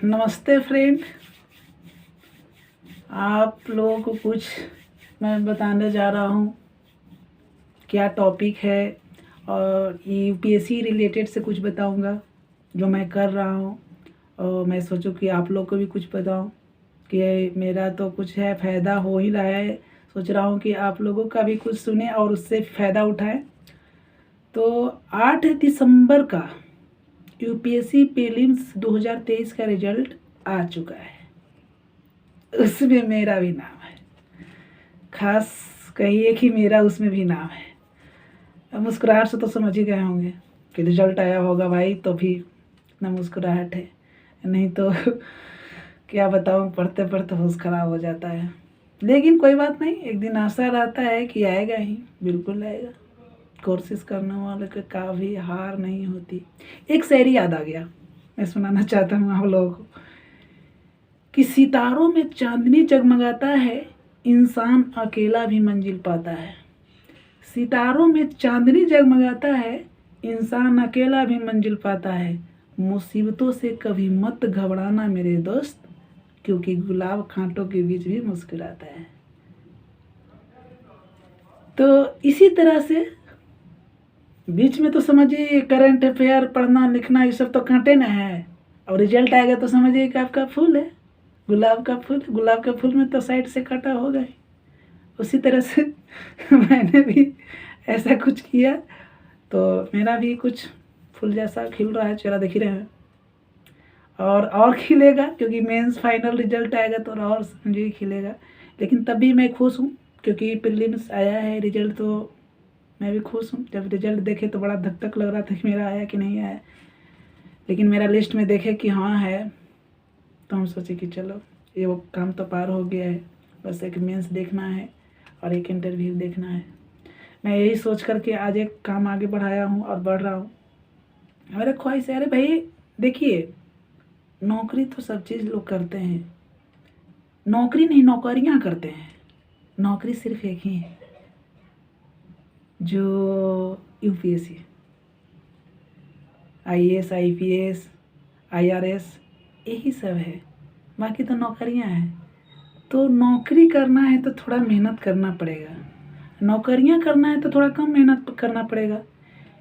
नमस्ते फ्रेंड। आप लोगों को कुछ मैं बताने जा रहा हूँ। क्या टॉपिक है और यूपीएससी रिलेटेड से कुछ बताऊँगा जो मैं कर रहा हूँ। और मैं सोचूं कि आप लोग को भी कुछ बताऊँ कि मेरा तो कुछ है, फ़ायदा हो ही रहा है। सोच रहा हूँ कि आप लोगों का भी कुछ सुने और उससे फ़ायदा उठाएं। तो 8 दिसंबर का यूपीएससी प्रीलिम्स 2023 का रिजल्ट आ चुका है। उसमें मेरा भी नाम है। खास कहिए कि मेरा उसमें भी नाम है। अब मुस्कुराहट से तो समझ ही गए होंगे कि रिजल्ट आया होगा भाई, तो भी इतना मुस्कुराहट है, नहीं तो क्या बताऊँ, पढ़ते पढ़ते होश खराब हो जाता है। लेकिन कोई बात नहीं, एक दिन आशा रहता है कि आएगा ही, बिल्कुल आएगा। कोशिश करने वाले के कभी हार नहीं होती। एक शायरी याद आ गया, मैं सुनाना चाहता हूँ आप लोगों को कि सितारों में चांदनी जगमगाता है, इंसान अकेला भी मंजिल पाता है। सितारों में चांदनी जगमगाता है, इंसान अकेला भी मंजिल पाता है। मुसीबतों से कभी मत घबराना मेरे दोस्त, क्योंकि गुलाब कांटों के बीच भी मुस्कुराता है। तो इसी तरह से बीच में तो समझिए करंट अफेयर पढ़ना लिखना ये सब तो कांटे ना है, और रिजल्ट आएगा तो समझिए कि आपका फूल है, गुलाब का फूल। गुलाब के फूल में तो साइड से कांटा होगा ही। उसी तरह से मैंने भी ऐसा कुछ किया तो मेरा भी कुछ फूल जैसा खिल रहा है, चेहरा देख ही रहे हैं। और खिलेगा, क्योंकि मेंस फाइनल रिजल्ट आएगा तो और समझिए खिलेगा। लेकिन तब भी मैं खुश हूँ, क्योंकि प्रीलिम्स आया है रिजल्ट, तो मैं भी खुश हूँ। जब रिजल्ट देखे तो बड़ा धक धक लग रहा था कि मेरा आया कि नहीं आया, लेकिन मेरा लिस्ट में देखे कि हाँ है, तो हम सोचे कि चलो ये वो काम तो पार हो गया है। बस एक मेंस देखना है और एक इंटरव्यू देखना है। मैं यही सोच करके आज एक काम आगे बढ़ाया हूँ और बढ़ रहा हूँ। मेरा ख्वाहिश है, अरे भाई देखिए, नौकरी तो सब चीज़ लोग करते हैं, नौकरी नहीं नौकरियाँ करते हैं। नौकरी सिर्फ एक ही है, जो यूपीएससी, आईएएस, आईपीएस, आईआरएस, यही सब है। बाकी तो नौकरियां हैं। तो नौकरी करना है तो थोड़ा मेहनत करना पड़ेगा, नौकरियां करना है तो थोड़ा कम मेहनत करना पड़ेगा।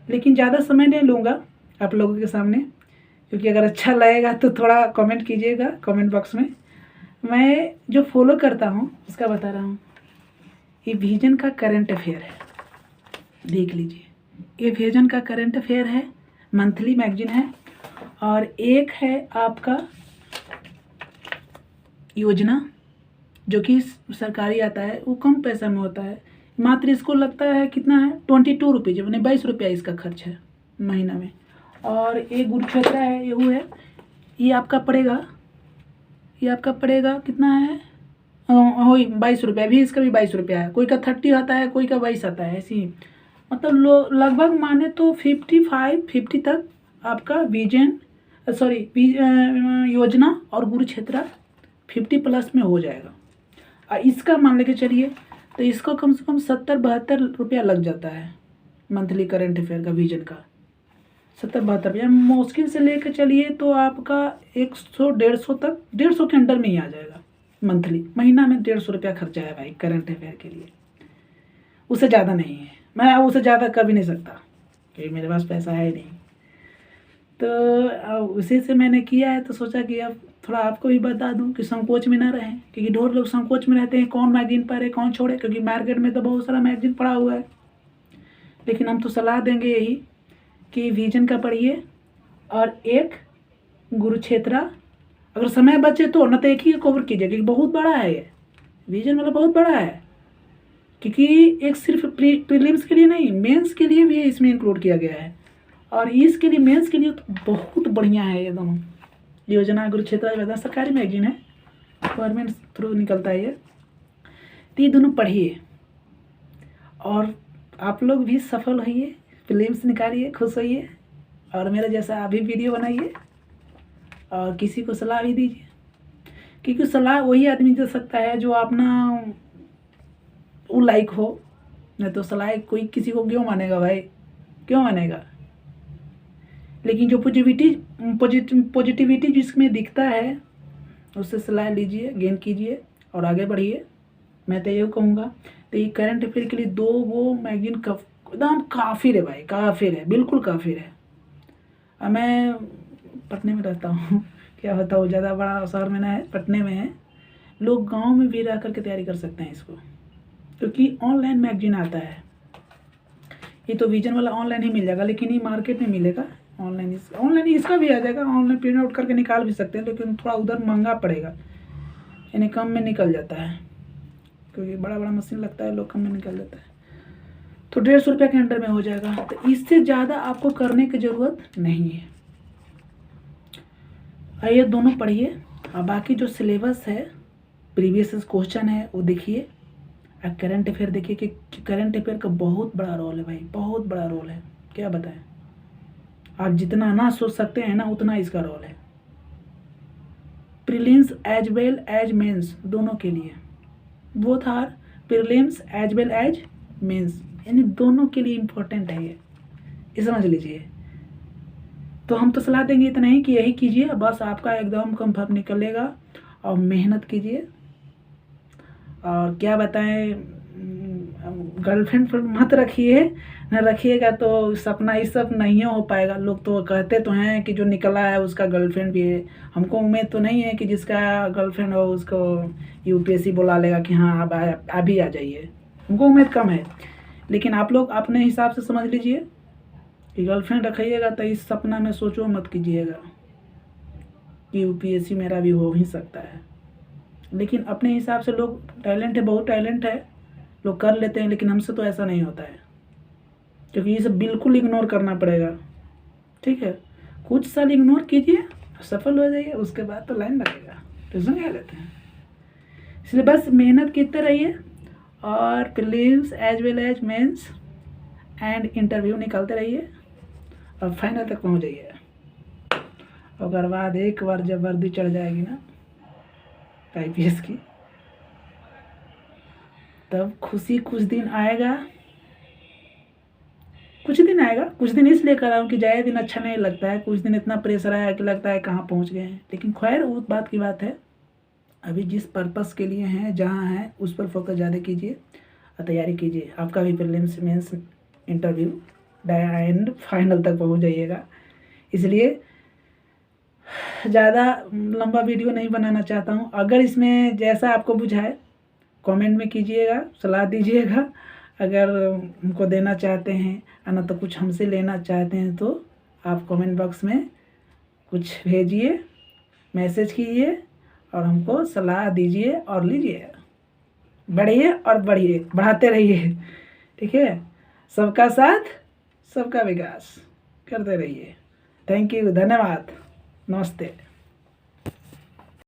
लेकिन ज़्यादा समय नहीं लूँगा आप लोगों के सामने, क्योंकि अगर अच्छा लगेगा तो थोड़ा कमेंट कीजिएगा कमेंट बॉक्स में। मैं जो फॉलो करता हूँ उसका बता रहा हूँ। ये विजन का करंट अफेयर है, देख लीजिए। ये विजन का करंट अफेयर है, मंथली मैगजीन है। और एक है आपका योजना, जो कि सरकारी आता है, वो कम पैसा में होता है। मात्र इसको लगता है कितना है, 22 रुपीज़, मैंने 22 रुपया इसका खर्च है महीना में। और एक गुरुक्षेत्र है, ये वो है, ये आपका पड़ेगा, ये आपका पड़ेगा कितना है, वही 22 रुपया। भी इसका भी 22 रुपया है। कोई का 30 आता है, कोई का 22 आता है, ऐसे ही। मतलब लगभग माने तो 50 तक आपका विजन, सॉरी, योजना और गुरुक्षेत्र 50+ में हो जाएगा। और इसका मान लेके चलिए तो इसको कम से कम 70-72 रुपया लग जाता है मंथली करंट अफेयर का, विजन का 70-72 रुपया मुश्किल से लेके चलिए तो आपका 100-150 तक, 150 के अंडर में ही आ जाएगा मंथली। महीना में 150 रुपया खर्चा है भाई करंट अफेयर के लिए, उससे ज़्यादा नहीं है। मैं उससे ज़्यादा कर भी नहीं सकता क्योंकि मेरे पास पैसा है नहीं। तो उसी से मैंने किया है, तो सोचा कि अब थोड़ा आपको भी बता दूं कि संकोच में ना रहें, क्योंकि ढेर लोग संकोच में रहते हैं, कौन मैगजीन पढ़े कौन छोड़े, क्योंकि मार्केट में तो बहुत सारा मैगजीन पड़ा हुआ है। लेकिन हम तो सलाह देंगे यही कि विजन का पढ़िए और एक गुरुक्षेत्र, अगर समय बचे तो न तो एक ही कवर कीजिए, क्योंकि बहुत बड़ा है ये विजन, मतलब बहुत बड़ा है। क्योंकि एक सिर्फ प्रीलिम्स के लिए नहीं, मेंस के लिए भी इसमें इंक्लूड किया गया है। और इसके लिए मेंस के लिए तो बहुत बढ़िया है ये दोनों योजना। गुरुक्षेत्र सरकारी मैगजीन है, गवर्नमेंट थ्रू निकलता है ये। तो ये दोनों पढ़िए और आप लोग भी सफल होइए, प्रीलिम्स निकालिए, खुश होइए, और मेरे जैसा अभी वीडियो बनाइए और किसी को सलाह भी दीजिए। क्योंकि सलाह वही आदमी दे सकता है जो अपना वो लाइक हो, नहीं तो सलाह कोई किसी को क्यों मानेगा भाई, क्यों मानेगा। लेकिन जो पॉजिटिविटी जिसमें दिखता है उससे सलाह लीजिए, गेन कीजिए और आगे बढ़िए। मैं तो ये कहूँगा। तो ये करंट अफेयर के लिए 2 वो मैगजीन एकदम काफ़िर है भाई, काफ़िर है, बिल्कुल काफ़िर है। अब मैं पटने में रहता हूँ क्या बताऊँ, ज़्यादा बड़ा शहर में ना है, पटने में है। लोग गांव में भी रह करके तैयारी कर सकते हैं इसको, क्योंकि ऑनलाइन मैगजीन आता है। ये तो विजन वाला ऑनलाइन ही मिल जाएगा, लेकिन ये मार्केट में मिलेगा ऑनलाइन इसका भी आ जाएगा। ऑनलाइन प्रिंट आउट करके निकाल भी सकते हैं, लेकिन थोड़ा उधर महंगा पड़ेगा, यानी कम में निकल जाता है, क्योंकि बड़ा बड़ा मशीन लगता है, लोग कम में निकल जाता है। तो 150 रुपये के अंडर में हो जाएगा। तो इससे ज़्यादा आपको करने की ज़रूरत नहीं है। आइए दोनों पढ़िए, और बाकी जो सिलेबस है, प्रीवियस क्वेश्चन है वो देखिए, और करंट अफेयर देखिए कि करंट अफेयर का बहुत बड़ा रोल है भाई, बहुत बड़ा रोल है। क्या बताएं, आप जितना ना सोच सकते हैं ना उतना इसका रोल है। Prelims as well as mains दोनों के लिए, both are prelims as well as mains, यानी दोनों के लिए इम्पोर्टेंट है ये समझ लीजिए। तो हम तो सलाह देंगे इतना ही कि यही कीजिए, बस आपका एकदम कंफर्म निकलेगा, और मेहनत कीजिए। और क्या बताएं, गर्लफ्रेंड पर मत रखिए, न रखिएगा तो सपना ये सब नहीं हो पाएगा। लोग तो कहते तो हैं कि जो निकला है उसका गर्लफ्रेंड भी है। हमको उम्मीद तो नहीं है कि जिसका गर्लफ्रेंड हो उसको यूपीएससी बुला लेगा कि हाँ अब अभी आ जाइए, हमको उम्मीद कम है। लेकिन आप लोग अपने हिसाब से समझ लीजिए कि गर्लफ्रेंड रखिएगा तो इस सपना में सोचो मत कीजिएगा कि यूपीएससी मेरा भी हो ही सकता है। लेकिन अपने हिसाब से लोग टैलेंट है, बहुत टैलेंट है, लोग कर लेते हैं, लेकिन हमसे तो ऐसा नहीं होता है, क्योंकि ये सब बिल्कुल इग्नोर करना पड़ेगा। ठीक है, कुछ साल इग्नोर कीजिए, सफल हो जाइए, उसके बाद तो लाइन लगेगा। ट्यूशन क्या लेते हैं, इसलिए बस मेहनत करते रहिए, और prelims as well as mains and interview निकालते रहिए, और फाइनल तक पहुंच जाइए। अगर बाद एक बार जब वर्दी चढ़ जाएगी ना आईपीएस की, तब खुशी कुछ दिन आएगा, कुछ दिन इसलिए कर रहा हूँ कि ज़्यादा दिन अच्छा नहीं लगता है। कुछ दिन इतना प्रेशर आया कि लगता है कहाँ पहुँच गए हैं, लेकिन खैर उस बात की बात है। अभी जिस पर्पस के लिए हैं, जहाँ हैं, उस पर फोकस ज़्यादा कीजिए और तैयारी कीजिए। आपका भी prelims mains interview and final तक पहुँच जाइएगा। इसलिए ज़्यादा लंबा वीडियो नहीं बनाना चाहता हूँ। अगर इसमें जैसा आपको बुझाए कमेंट में कीजिएगा, सलाह दीजिएगा। अगर हमको देना चाहते हैं ना तो कुछ हमसे लेना चाहते हैं तो आप कमेंट बॉक्स में कुछ भेजिए, मैसेज कीजिए और हमको सलाह दीजिए और लीजिए। बढ़िए और बढ़िए, बढ़ाते रहिए। ठीक है, सबका साथ सबका विकास करते रहिए। थैंक यू, धन्यवाद, नमस्ते।